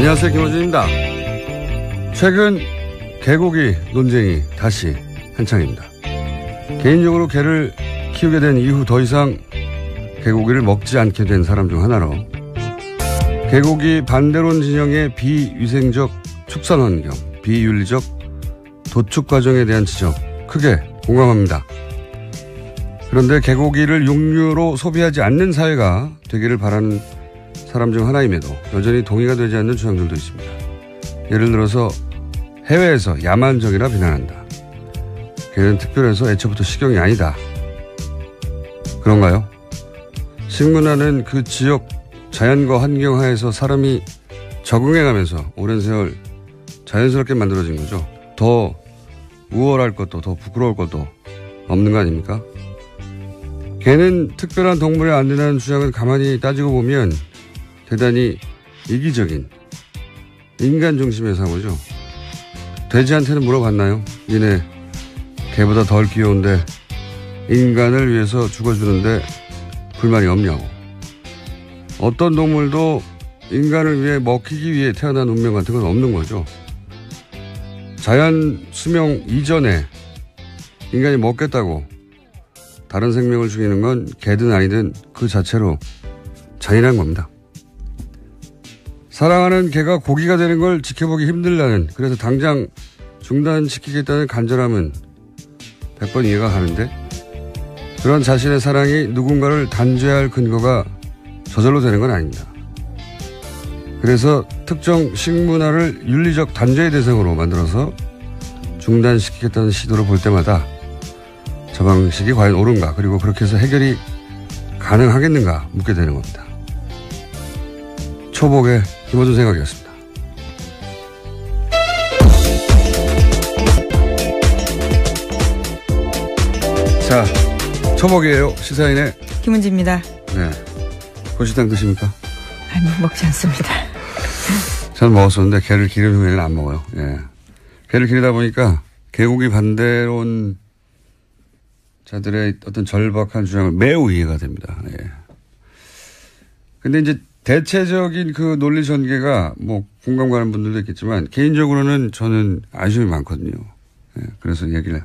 안녕하세요, 김호준입니다. 최근 개고기 논쟁이 다시 한창입니다. 개인적으로 개를 키우게 된 이후 더 이상 개고기를 먹지 않게 된 사람 중 하나로 개고기 반대론 진영의 비위생적 축산 환경, 비윤리적 도축 과정에 대한 지적 크게 공감합니다. 그런데 개고기를 육류로 소비하지 않는 사회가 되기를 바라는 사람 중 하나임에도 여전히 동의가 되지 않는 주장들도 있습니다. 예를 들어서 해외에서 야만적이라 비난한다. 개는 특별해서 애초부터 식용이 아니다. 그런가요? 식문화는 그 지역 자연과 환경 하에서 사람이 적응해가면서 오랜 세월 자연스럽게 만들어진 거죠. 더 우월할 것도 더 부끄러울 것도 없는 거 아닙니까? 개는 특별한 동물이 안 된다는 주장을 가만히 따지고 보면 대단히 이기적인 인간 중심의 사고죠. 돼지한테는 물어봤나요? 니네 개보다 덜 귀여운데 인간을 위해서 죽어주는데 불만이 없냐고. 어떤 동물도 인간을 위해 먹히기 위해 태어난 운명 같은 건 없는 거죠. 자연 수명 이전에 인간이 먹겠다고 다른 생명을 죽이는 건 개든 아니든 그 자체로 잔인한 겁니다. 사랑하는 개가 고기가 되는 걸 지켜보기 힘들다는, 그래서 당장 중단시키겠다는 간절함은 100번 이해가 가는데, 그런 자신의 사랑이 누군가를 단죄할 근거가 저절로 되는 건 아닙니다. 그래서 특정 식문화를 윤리적 단죄의 대상으로 만들어서 중단시키겠다는 시도를 볼 때마다 저 방식이 과연 옳은가, 그리고 그렇게 해서 해결이 가능하겠는가 묻게 되는 겁니다. 초복의 김호준 생각이었습니다. 자, 초복이에요. 시사인의 김은지입니다. 네. 고시당 드십니까? 아니, 먹지 않습니다. 저는 먹었었는데 개를 기른 후에는 안 먹어요. 예. 개를 기르다 보니까 개고기 반대론 자들의 어떤 절박한 주장을 매우 이해가 됩니다. 예. 근데 이제 대체적인 그 논리 전개가 뭐 공감 가는 분들도 있겠지만 개인적으로는 저는 아쉬움이 많거든요. 예. 그래서 얘기를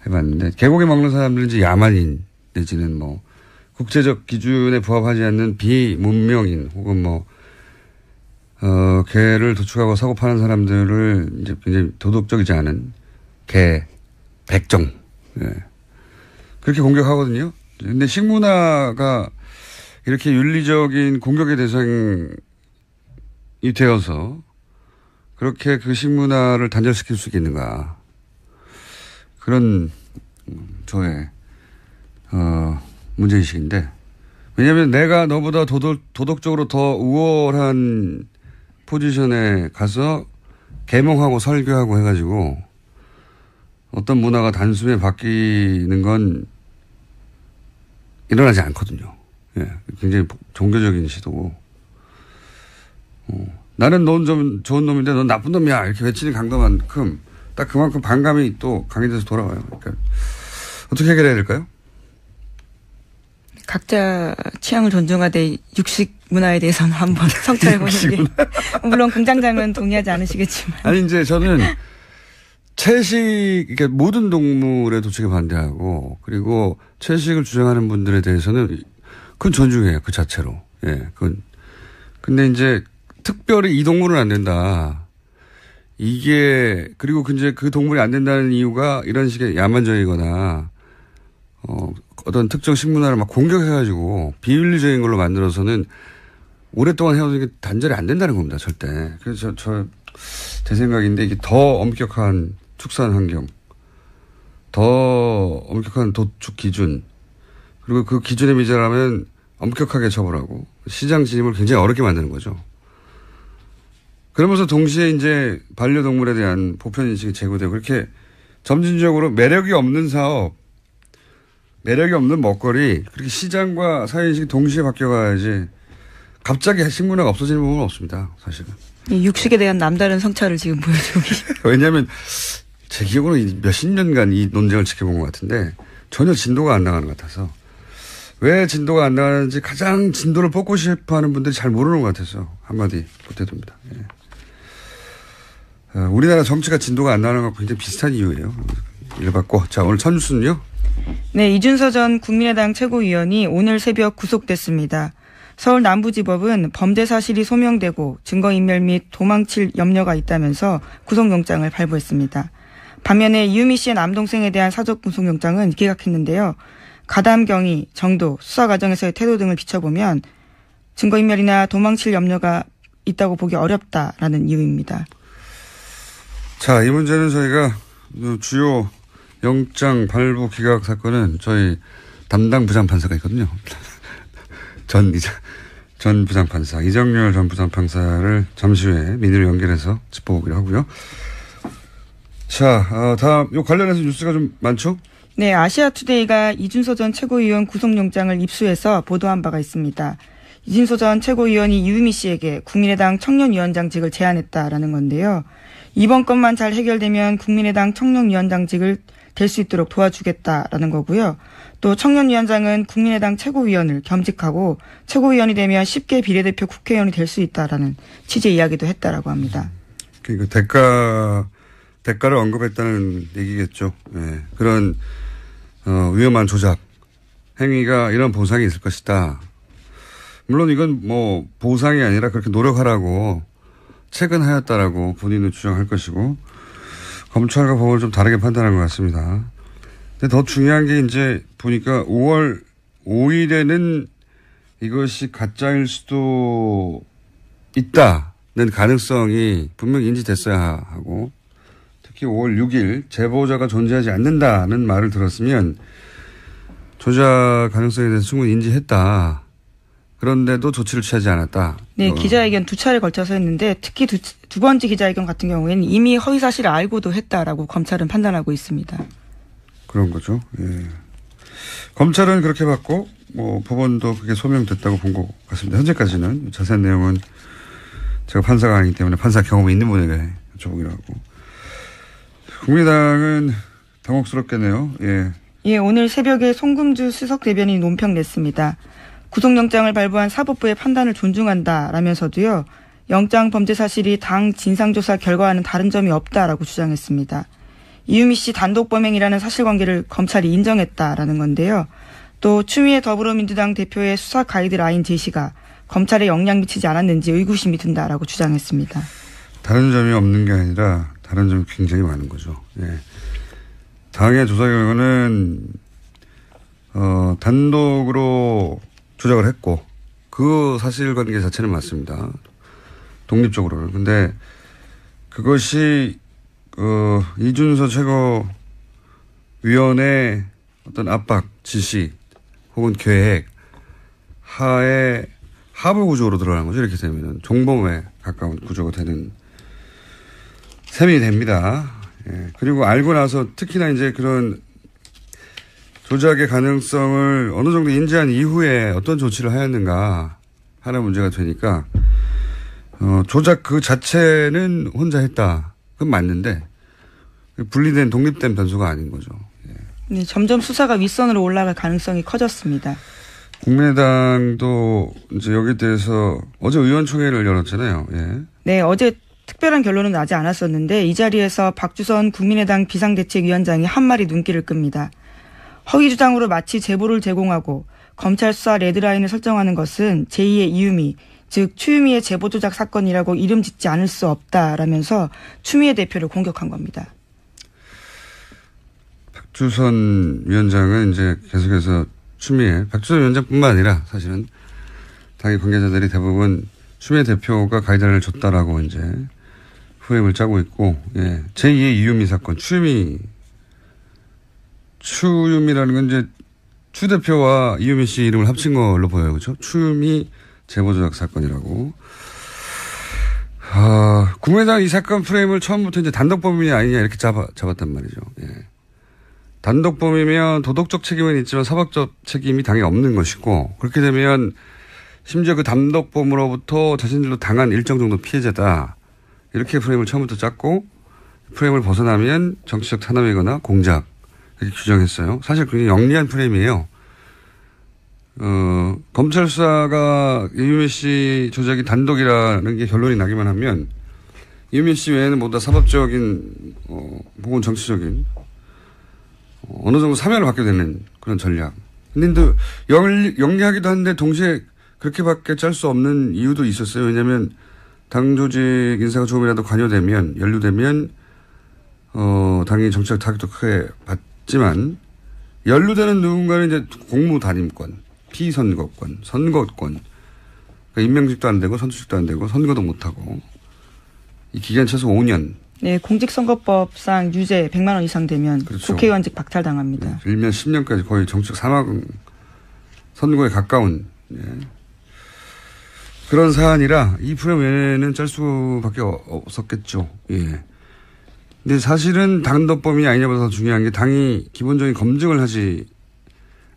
해봤는데 개고기 먹는 사람들은 이제 야만인 내지는 뭐 국제적 기준에 부합하지 않는 비문명인 혹은 뭐 개를 도축하고 사고 파는 사람들을 이제 굉장히 도덕적이지 않은 개 백정, 예. 그렇게 공격하거든요. 근데 식문화가 이렇게 윤리적인 공격의 대상이 되어서 그렇게 그 식문화를 단절시킬 수 있겠는가. 그런 저의 문제의식인데, 왜냐하면 내가 너보다 도덕적으로 더 우월한 포지션에 가서 계몽하고 설교하고 해가지고 어떤 문화가 단숨에 바뀌는 건 일어나지 않거든요. 예, 굉장히 종교적인 시도고. 나는 넌 좀 좋은 놈인데 넌 나쁜 놈이야 이렇게 외치는 강도만큼 딱 그만큼 반감이 또 강해져서 돌아와요. 그러니까 어떻게 해결해야 될까요? 각자 취향을 존중하되 육식 문화에 대해서는 한번 성찰해보는 게. 물론 공장장은 동의하지 않으시겠지만. 아니, 이제 저는 채식, 그러니까 모든 동물의 도축에 반대하고, 그리고 채식을 주장하는 분들에 대해서는 그건 존중해요. 그 자체로. 예, 그건. 근데 이제 특별히 이 동물은 안 된다. 이게, 그리고 이제 그 동물이 안 된다는 이유가 이런 식의 야만적이거나, 어떤 특정 식문화를 막 공격해가지고 비윤리적인 걸로 만들어서는 오랫동안 해오는 게 단절이 안 된다는 겁니다. 절대. 그래서 제 생각인데 이게 더 엄격한 축산 환경, 더 엄격한 도축 기준, 그리고 그 기준에 미달하면 엄격하게 처벌하고 시장 진입을 굉장히 어렵게 만드는 거죠. 그러면서 동시에 이제 반려동물에 대한 보편인식이 제고되고 그렇게 점진적으로 매력이 없는 사업, 매력이 없는 먹거리, 그렇게 시장과 사회인식이 동시에 바뀌어가야지 갑자기 식문화가 없어지는 부분은 없습니다. 사실은. 육식에 대한 남다른 성찰을 지금 보여주고 계십니다. 왜냐하면 제 기억으로는 몇십 년간 이 논쟁을 지켜본 것 같은데 전혀 진도가 안 나가는 것 같아서 왜 진도가 안 나가는지 가장 진도를 뽑고 싶어 하는 분들이 잘 모르는 것 같아서 한마디 보태줍니다. 예. 우리나라 정치가 진도가 안 나는 것과 굉장히 비슷한 이유예요. 읽어봤고. 자, 오늘 첫 뉴스는요? 네, 이준서 전 국민의당 최고위원이 오늘 새벽 구속됐습니다. 서울 남부지법은 범죄 사실이 소명되고 증거인멸 및 도망칠 염려가 있다면서 구속영장을 발부했습니다. 반면에 이유미 씨의 남동생에 대한 사적 구속영장은 기각했는데요. 가담 경위, 정도, 수사 과정에서의 태도 등을 비춰보면 증거인멸이나 도망칠 염려가 있다고 보기 어렵다라는 이유입니다. 자, 이 문제는 저희가 주요 영장 발부 기각 사건은 저희 담당 부장판사가 있거든요. 전 부장판사, 이정열 전 부장판사를 잠시 후에 민의로 연결해서 짚어보기로 하고요. 자, 다음, 요 관련해서 뉴스가 좀 많죠? 네, 아시아투데이가 이준서 전 최고위원 구속영장을 입수해서 보도한 바가 있습니다. 이준서 전 최고위원이 이유미 씨에게 국민의당 청년위원장직을 제안했다라는 건데요. 이번 건만 잘 해결되면 국민의당 청년위원장직을 될 수 있도록 도와주겠다라는 거고요. 또 청년위원장은 국민의당 최고위원을 겸직하고 최고위원이 되면 쉽게 비례대표 국회의원이 될 수 있다라는 취지의 이야기도 했다라고 합니다. 그러니까 대가를 언급했다는 얘기겠죠. 네. 그런 위험한 조작 행위가 이런 보상이 있을 것이다. 물론 이건 뭐 보상이 아니라 그렇게 노력하라고 체근하였다라고 본인은 주장할 것이고 검찰과 법원을 좀 다르게 판단한 것 같습니다. 근데 더 중요한 게 이제 보니까 5월 5일에는 이것이 가짜일 수도 있다는 가능성이 분명히 인지됐어야 하고 특히 5월 6일 제보자가 존재하지 않는다는 말을 들었으면 조작 가능성에 대해서 충분히 인지했다. 그런데도 조치를 취하지 않았다. 네, 기자회견 2차례 걸쳐서 했는데 특히 두 번째 기자회견 같은 경우에는 이미 허위 사실을 알고도 했다라고 검찰은 판단하고 있습니다. 그런 거죠. 예. 검찰은 그렇게 봤고 뭐 법원도 그게 소명됐다고 본 것 같습니다. 현재까지는 자세한 내용은 제가 판사가 아니기 때문에 판사 경험이 있는 분에게 여쭤보기로 하고. 국민의당은 당혹스럽겠네요. 예. 예, 오늘 새벽에 송금주 수석 대변인이 논평 냈습니다. 구속영장을 발부한 사법부의 판단을 존중한다라면서도요. 영장 범죄 사실이 당 진상조사 결과와는 다른 점이 없다라고 주장했습니다. 이유미 씨 단독 범행이라는 사실관계를 검찰이 인정했다라는 건데요. 또 추미애 더불어민주당 대표의 수사 가이드라인 제시가 검찰에 영향 미치지 않았는지 의구심이 든다라고 주장했습니다. 다른 점이 없는 게 아니라 다른 점이 굉장히 많은 거죠. 예. 당의 조사 결과는 단독으로 조작을 했고 그 사실관계 자체는 맞습니다. 독립적으로는. 근데 그것이 이준서 최고위원의 어떤 압박, 지시 혹은 계획 하에 하부 구조로 들어가는 거죠. 이렇게 되면 종범에 가까운 구조가 되는 셈이 됩니다. 예. 그리고 알고 나서 특히나 이제 그런 조작의 가능성을 어느 정도 인지한 이후에 어떤 조치를 하였는가 하는 문제가 되니까 조작 그 자체는 혼자 했다. 그건 맞는데 분리된 독립된 변수가 아닌 거죠. 예. 네, 점점 수사가 윗선으로 올라갈 가능성이 커졌습니다. 국민의당도 이제 여기에 대해서 어제 의원총회를 열었잖아요. 예. 네, 어제 특별한 결론은 나지 않았었는데 이 자리에서 박주선 국민의당 비상대책위원장이 한 말이 눈길을 끕니다. 허위 주장으로 마치 제보를 제공하고 검찰 수사 레드라인을 설정하는 것은 제2의 이유미, 즉 추유미의 제보 조작 사건이라고 이름 짓지 않을 수 없다라면서 추미애 대표를 공격한 겁니다. 박주선 위원장은 이제 계속해서 박주선 위원장뿐만 아니라 사실은 당의 관계자들이 대부분 추미애 대표가 가이드라인을 줬다라고 이제 프레임을 짜고 있고, 예. 제2의 이유미 사건, 추유미라는 건 이제 추 대표와 이유미 씨 이름을 합친 걸로 보여요. 그렇죠? 추유미 제보 조작 사건이라고. 국민의당 이 사건 프레임을 처음부터 이제 단독범인이 아니냐 이렇게 잡았단 말이죠. 예. 단독범이면 도덕적 책임은 있지만 사법적 책임이 당연히 없는 것이고 그렇게 되면 심지어 그 단독범으로부터 자신들도 당한 일정 정도 피해자다. 이렇게 프레임을 처음부터 짰고 프레임을 벗어나면 정치적 탄압이거나 공작 이렇게 규정했어요. 사실 굉장히 영리한 프레임이에요. 검찰 수사가 이유미 씨 조작이 단독이라는 게 결론이 나기만 하면 이유미 씨 외에는 모두 다 사법적인, 혹은 정치적인, 어느 정도 사면을 받게 되는 그런 전략. 근데 영리하기도 한데 동시에 그렇게밖에 짤 수 없는 이유도 있었어요. 왜냐하면 당 조직 인사가 조금이라도 관여되면, 연루되면, 당연히 정치적 타격도 크게 받지만, 연루되는 누군가는 이제 공무단임권, 피선거권, 선거권, 그러니까 임명직도 안 되고 선출직도 안 되고 선거도 못 하고 이 기간 최소 5년. 네, 공직선거법상 유죄 100만 원 이상 되면 그렇죠. 국회의원직 박탈당합니다. 네, 길면 10년까지 거의 정치적 사망 선거에 가까운 그런 사안이라 이 프레임 외에는 짤 수밖에 없었겠죠. 예. 근데 사실은 당헌법이 아니냐보다 더 중요한 게 당이 기본적인 검증을 하지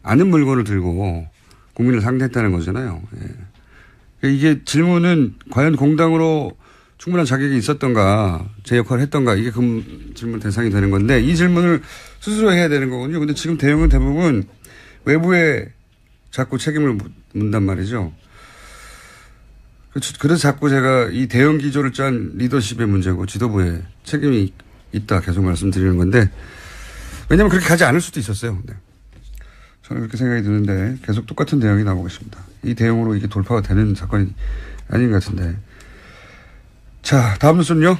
않은 물건을 들고 국민을 상대했다는 거잖아요. 예. 이게 질문은 과연 공당으로 충분한 자격이 있었던가, 제 역할을 했던가, 이게 그 질문 대상이 되는 건데, 이 질문을 스스로 해야 되는 거군요. 근데 지금 대응은 대부분 외부에 자꾸 책임을 묻단 말이죠. 그래서 자꾸 제가 이 대응 기조를 짠 리더십의 문제고 지도부의 책임이 있다 계속 말씀드리는 건데, 왜냐하면 그렇게 가지 않을 수도 있었어요. 네. 저는 그렇게 생각이 드는데 계속 똑같은 대응이 나오고 있습니다. 이 대응으로 이게 돌파가 되는 사건이 아닌 것 같은데. 자, 다음 뉴스는요.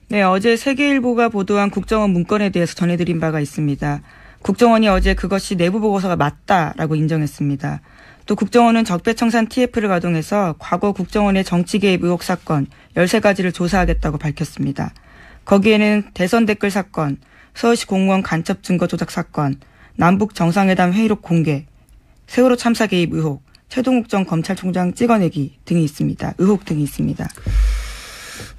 네, 어제 세계일보가 보도한 국정원 문건에 대해서 전해드린 바가 있습니다. 국정원이 어제 그것이 내부 보고서가 맞다라고 인정했습니다. 또 국정원은 적폐청산 TF를 가동해서 과거 국정원의 정치 개입 의혹 사건 13가지를 조사하겠다고 밝혔습니다. 거기에는 대선 댓글 사건, 서울시 공무원 간첩 증거 조작 사건, 남북 정상회담 회의록 공개, 세월호 참사 개입 의혹, 최동욱 전 검찰총장 찍어내기 등이 있습니다. 의혹 등이 있습니다.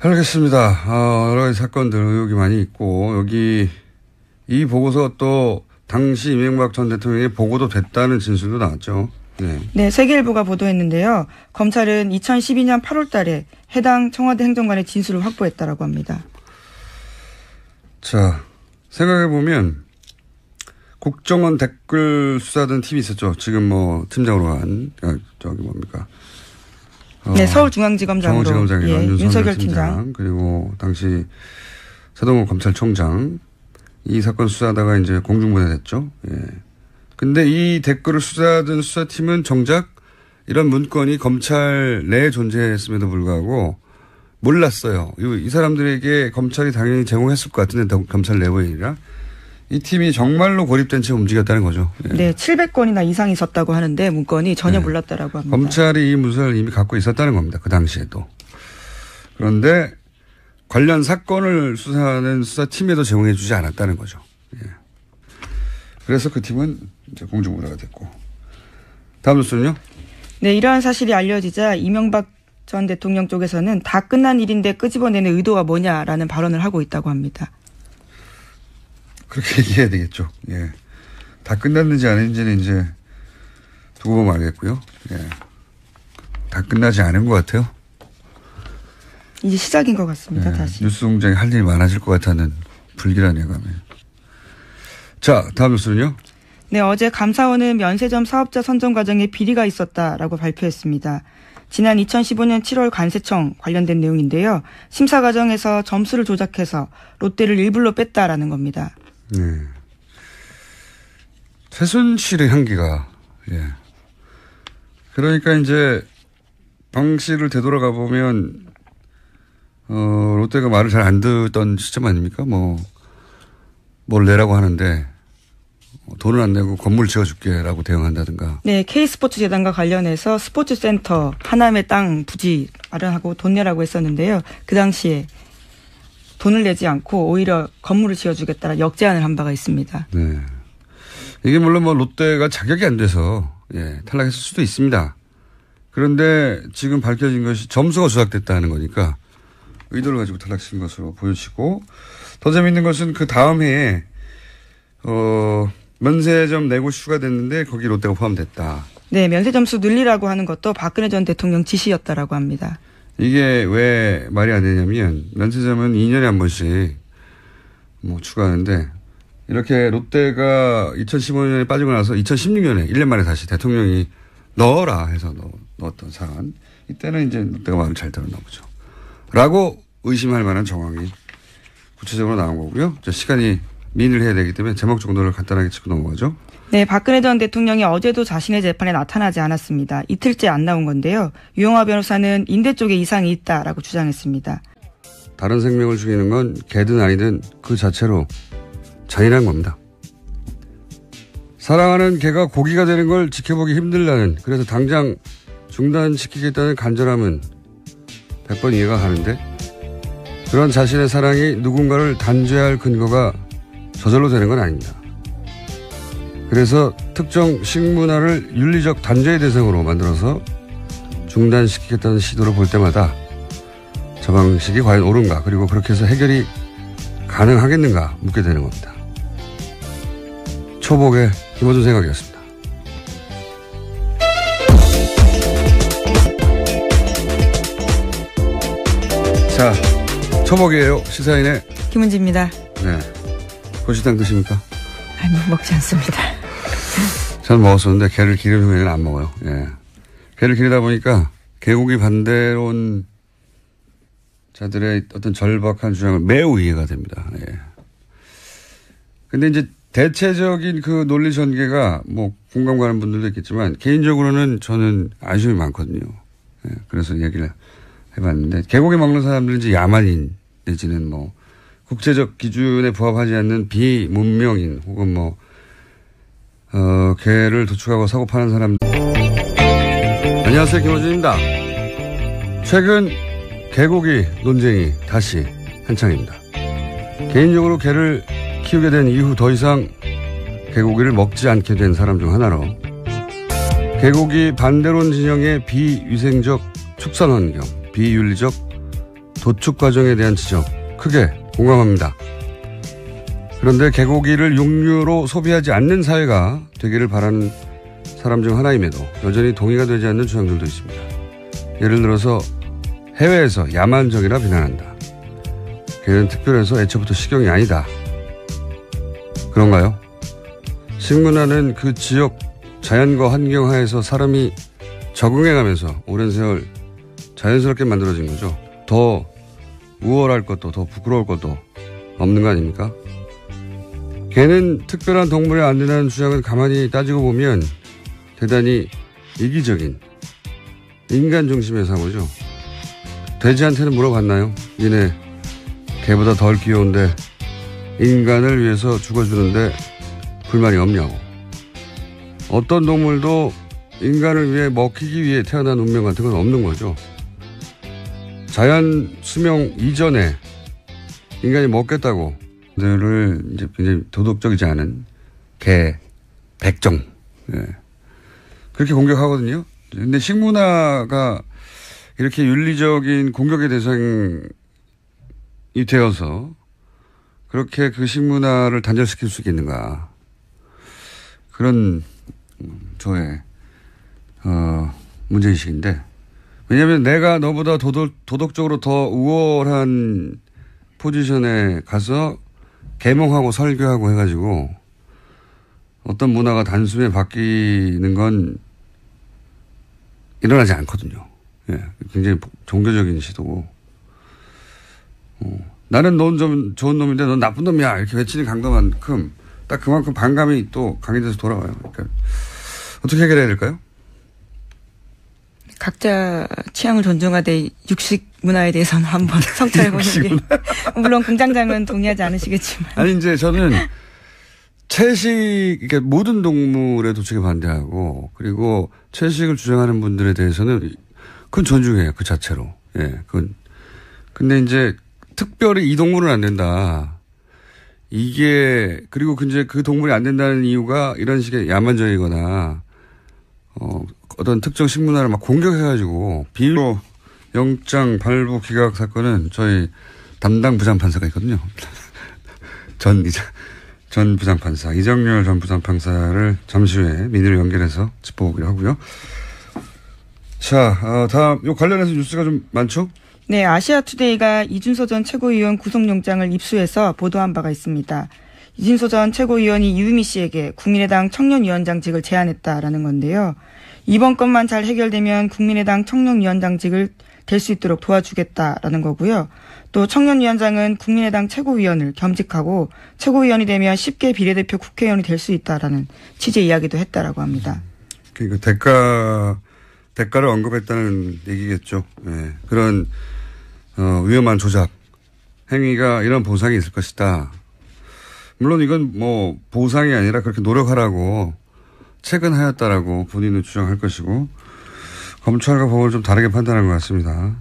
알겠습니다. 여러 가지 사건들 의혹이 많이 있고 여기 이 보고서 또 당시 이명박 전 대통령의 보고도 됐다는 진술도 나왔죠. 네. 네, 세계일보가 보도했는데요. 검찰은 2012년 8월 달에 해당 청와대 행정관의 진술을 확보했다라고 합니다. 자, 생각해보면 국정원 댓글 수사하던 팀이 있었죠. 지금 뭐 팀장으로 한 저기 뭡니까? 네, 서울중앙지검장으로 서울지검장이랑 윤석열 팀장 그리고 당시 최동욱 검찰총장 이 사건 수사하다가 이제 공중분해됐죠. 예. 근데 이 댓글을 수사하던 수사팀은 정작 이런 문건이 검찰 내에 존재했음에도 불구하고 몰랐어요. 이 사람들에게 검찰이 당연히 제공했을 것 같은데 검찰 내부에 아니라 이 팀이 정말로 고립된 채 움직였다는 거죠. 예. 네, 700건이나 이상이 있었다고 하는데 문건이 전혀 몰랐다라고 합니다. 검찰이 이 문서를 이미 갖고 있었다는 겁니다. 그 당시에도. 그런데 관련 사건을 수사하는 수사팀에도 제공해 주지 않았다는 거죠. 예. 그래서 그 팀은 이제 공중분해가 됐고. 다음 뉴스는요? 네, 이러한 사실이 알려지자 이명박 전 대통령 쪽에서는 다 끝난 일인데 끄집어내는 의도가 뭐냐라는 발언을 하고 있다고 합니다. 그렇게 얘기해야 되겠죠. 예. 다 끝났는지 아닌지는 이제 두고 보면 알겠고요. 예. 다 끝나지 않은 것 같아요. 이제 시작인 것 같습니다. 예. 다시. 뉴스 공장에 할 일이 많아질 것 같다는 불길한 예감이. 자, 다음 뉴스는요. 네, 어제 감사원은 면세점 사업자 선정 과정에 비리가 있었다라고 발표했습니다. 지난 2015년 7월 관세청 관련된 내용인데요. 심사 과정에서 점수를 조작해서 롯데를 일불로 뺐다라는 겁니다. 네. 최순실의 향기가, 예. 그러니까 이제 방식을 되돌아가 보면, 롯데가 말을 잘 안 듣던 시점 아닙니까? 뭘 내라고 하는데, 돈을 안 내고 건물 지어줄게라고 대응한다든가. 네, K스포츠 재단과 관련해서 스포츠센터 하남의 땅 부지 마련하고 돈 내라고 했었는데요. 그 당시에 돈을 내지 않고 오히려 건물을 지어주겠다라 역제안을 한 바가 있습니다. 네, 이게 물론 롯데가 자격이 안 돼서 탈락했을 수도 있습니다. 그런데 지금 밝혀진 것이 점수가 조작됐다는 거니까 의도를 가지고 탈락시킨 것으로 보여지고, 더 재밌는 것은 그 다음 해에 면세점 내고 이슈가 됐는데 거기 롯데가 포함됐다. 네, 면세점 수 늘리라고 하는 것도 박근혜 전 대통령 지시였다라고 합니다. 이게 왜 말이 안 되냐면 면세점은 2년에 한 번씩 추가하는데, 이렇게 롯데가 2015년에 빠지고 나서 2016년에 1년 만에 다시 대통령이 넣어라 해서 넣었던 사안. 이때는 이제 롯데가 말을 잘 들었나 보죠. 라고 의심할 만한 정황이 구체적으로 나온 거고요. 시간이 민을 해야 되기 때문에 제목 정도를 간단하게 짚고 넘어가죠. 네, 박근혜 전 대통령이 어제도 자신의 재판에 나타나지 않았습니다. 이틀째 안 나온 건데요. 유영하 변호사는 인대 쪽에 이상이 있다라고 주장했습니다. 다른 생명을 죽이는 건 개든 아니든 그 자체로 잔인한 겁니다. 사랑하는 개가 고기가 되는 걸 지켜보기 힘들다는, 그래서 당장 중단시키겠다는 간절함은 100번 이해가 가는데, 그런 자신의 사랑이 누군가를 단죄할 근거가 저절로 되는 건 아닙니다. 그래서 특정 식문화를 윤리적 단죄의 대상으로 만들어서 중단시키겠다는 시도를 볼 때마다 저 방식이 과연 옳은가, 그리고 그렇게 해서 해결이 가능하겠는가 묻게 되는 겁니다. 초복의 김어준 생각이었습니다. 자, 초복이에요. 시사인의 김은지입니다. 네. 고시당 드십니까? 아니, 먹지 않습니다. 전 먹었었는데 게를 기른 후에는 안 먹어요. 예. 게를 기르다 보니까 개고기 반대론 자들의 어떤 절박한 주장을 매우 이해가 됩니다. 예. 근데 이제 대체적인 그 논리 전개가 뭐 공감 가는 분들도 있겠지만 개인적으로는 저는 아쉬움이 많거든요. 예. 그래서 얘기를 해봤는데 개고기 먹는 사람들은 이제 야만인 내지는 뭐 국제적 기준에 부합하지 않는 비문명인 혹은 뭐 개를 도축하고 사고 파는 사람. 안녕하세요, 김어준입니다. 최근 개고기 논쟁이 다시 한창입니다. 개인적으로 개를 키우게 된 이후 더 이상 개고기를 먹지 않게 된 사람 중 하나로 개고기 반대론 진영의 비위생적 축산 환경, 비윤리적 도축 과정에 대한 지적 크게 공감합니다. 그런데 개고기를 육류로 소비하지 않는 사회가 되기를 바라는 사람 중 하나임에도 여전히 동의가 되지 않는 주장들도 있습니다. 예를 들어서 해외에서 야만적이라 비난한다. 개는 특별해서 애초부터 식용이 아니다. 그런가요? 식문화는 그 지역 자연과 환경 하에서 사람이 적응해가면서 오랜 세월 자연스럽게 만들어진 거죠. 더 우월할 것도 더 부끄러울 것도 없는 거 아닙니까? 개는 특별한 동물이 안 된다는 주장은 가만히 따지고 보면 대단히 이기적인 인간 중심의 사고죠. 돼지한테는 물어봤나요? 니네 개보다 덜 귀여운데 인간을 위해서 죽어주는데 불만이 없냐고. 어떤 동물도 인간을 위해 먹히기 위해 태어난 운명 같은 건 없는 거죠. 자연 수명 이전에 인간이 먹겠다고 들을 이제 굉장히 도덕적이지 않은 개, 백정, 예. 그렇게 공격하거든요. 근데 식문화가 이렇게 윤리적인 공격의 대상이 되어서 그렇게 그 식문화를 단절시킬 수 있겠는가. 그런 저의 문제의식인데, 왜냐하면 내가 너보다 도덕적으로 더 우월한 포지션에 가서 계몽하고 설교하고 해가지고 어떤 문화가 단숨에 바뀌는 건 일어나지 않거든요. 예, 굉장히 종교적인 시도고. 나는 넌 좀 좋은 놈인데 넌 나쁜 놈이야 이렇게 외치는 강도만큼 딱 그만큼 반감이 또 강해져서 돌아와요. 그러니까 어떻게 해결해야 될까요? 각자 취향을 존중하되 육식 문화에 대해서는 한번 성찰해 보는 게. 물론 공장장은 동의하지 않으시겠지만. 아니 이제 저는 채식, 그러니까 모든 동물의 도축에 반대하고 그리고 채식을 주장하는 분들에 대해서는 그건 존중해요. 그 자체로. 예, 그건. 근데 이제 특별히 이 동물은 안 된다. 이게 그리고 이제 그 동물이 안 된다는 이유가 이런 식의 야만적이거나 어떤 특정 식문화를 막 공격해가지고 비로 영장 발부 기각 사건은 저희 담당 부장판사가 있거든요. 전 부장판사 이정열 전 부장판사를 잠시 후에 민의를 연결해서 짚어보기로 하고요. 자, 다음 요 관련해서 뉴스가 좀 많죠? 네, 아시아투데이가 이준서 전 최고위원 구속영장을 입수해서 보도한 바가 있습니다. 이준서 전 최고위원이 유미 씨에게 국민의당 청년위원장직을 제안했다라는 건데요. 이번 건만 잘 해결되면 국민의당 청년위원장직을 될 수 있도록 도와주겠다라는 거고요. 또 청년위원장은 국민의당 최고위원을 겸직하고 최고위원이 되면 쉽게 비례대표 국회의원이 될 수 있다라는 취지의 이야기도 했다라고 합니다. 그러니까 대가를 언급했다는 얘기겠죠. 네. 그런 위험한 조작 행위가 이런 보상이 있을 것이다. 물론 이건 뭐 보상이 아니라 그렇게 노력하라고 체근하였다라고 본인은 주장할 것이고 검찰과 법원을 좀 다르게 판단한 것 같습니다.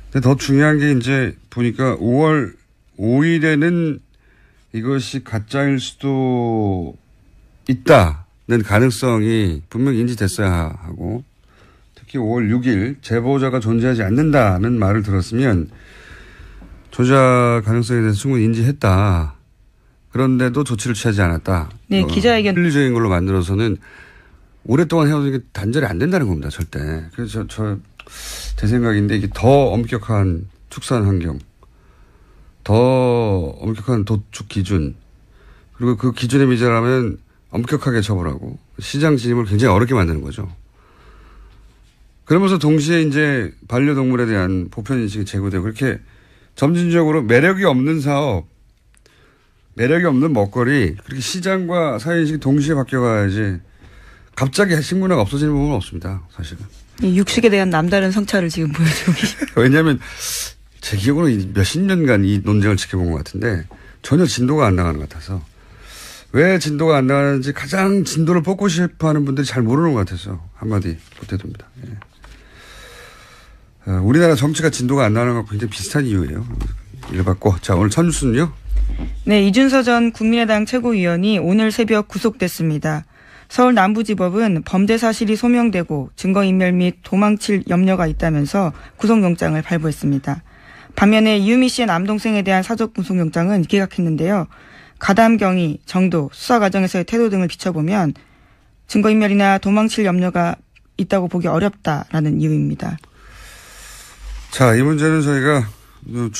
근데 더 중요한 게 이제 보니까 5월 5일에는 이것이 가짜일 수도 있다는 가능성이 분명히 인지됐어야 하고 특히 5월 6일 제보자가 존재하지 않는다는 말을 들었으면 조작 가능성에 대해서 충분히 인지했다. 그런데도 조치를 취하지 않았다. 네, 기자회견. 윤리적인 걸로 만들어서는 오랫동안 해오는 게 단절이 안 된다는 겁니다, 절대. 그래서 제 생각인데 이게 더 엄격한 축산 환경, 더 엄격한 도축 기준, 그리고 그 기준에 미달하면 엄격하게 처벌하고 시장 진입을 굉장히 어렵게 만드는 거죠. 그러면서 동시에 이제 반려동물에 대한 보편인식이 제고되고 그렇게 점진적으로 매력이 없는 사업, 매력이 없는 먹거리, 그렇게 시장과 사회인식이 동시에 바뀌어가야지 갑자기 식문화가 없어지는 부분은 없습니다, 사실은. 육식에 대한 남다른 성찰을 지금 보여주고 계십니다. 왜냐하면 제 기억으로는 몇십 년간 이 논쟁을 지켜본 것 같은데 전혀 진도가 안 나가는 것 같아서 왜 진도가 안 나가는지 가장 진도를 뽑고 싶어하는 분들이 잘 모르는 것 같아서 한마디 보태둡니다. 예. 우리나라 정치가 진도가 안 나가는 것과 굉장히 비슷한 이유예요. 읽어봤고. 자, 오늘 첫 뉴스는요? 네, 이준서 전 국민의당 최고위원이 오늘 새벽 구속됐습니다. 서울 남부지법은 범죄 사실이 소명되고 증거인멸 및 도망칠 염려가 있다면서 구속영장을 발부했습니다. 반면에 이유미 씨의 남동생에 대한 사적 구속영장은 기각했는데요. 가담 경위, 정도, 수사 과정에서의 태도 등을 비춰보면 증거인멸이나 도망칠 염려가 있다고 보기 어렵다라는 이유입니다. 자, 이 문제는 저희가 주요